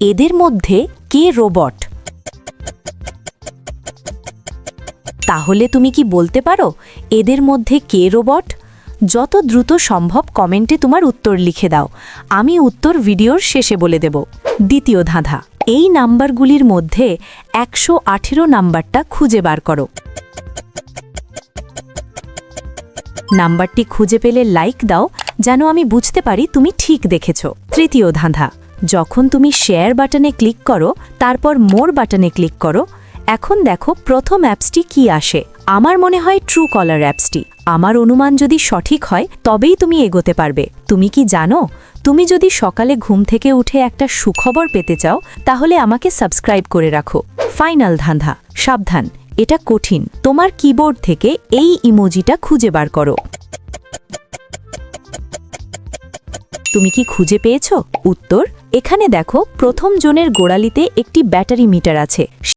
এদের মধ্যে কে রোবট? তাহলে তুমি কি বলতে পারো এদের মধ্যে কে রোবট? যত দ্রুত সম্ভব কমেন্টে তোমার উত্তর লিখে দাও, আমি উত্তর ভিডিওর শেষে বলে দেব। দ্বিতীয় ধাঁধা, এই নাম্বারগুলির মধ্যে 118 নাম্বারটা খুঁজে বার করো। নাম্বারটি খুঁজে পেলে লাইক দাও, যেন আমি বুঝতে পারি তুমি ঠিক দেখেছ। তৃতীয় ধাঁধা, যখন তুমি শেয়ার বাটনে ক্লিক করো তারপর মোর বাটনে ক্লিক করো, এখন দেখো প্রথম অ্যাপসটি কি আসে। আমার মনে হয় ট্রুকলার অ্যাপসটি। আমার অনুমান যদি সঠিক হয় তবেই তুমি এগোতে পারবে। তুমি কি জানো, তুমি যদি সকালে ঘুম থেকে উঠে একটা সুখবর পেতে চাও তাহলে আমাকে সাবস্ক্রাইব করে রাখো। ফাইনাল ধাঁধা, সাবধান, এটা কঠিন। তোমার কিবোর্ড থেকে এই ইমোজিটা খুঁজে বার করো। তুমি কি খুঁজে পেয়েছো? উত্তর এখানে দেখো, প্রথম জনের গোড়ালিতে একটি ব্যাটারি মিটার আছে।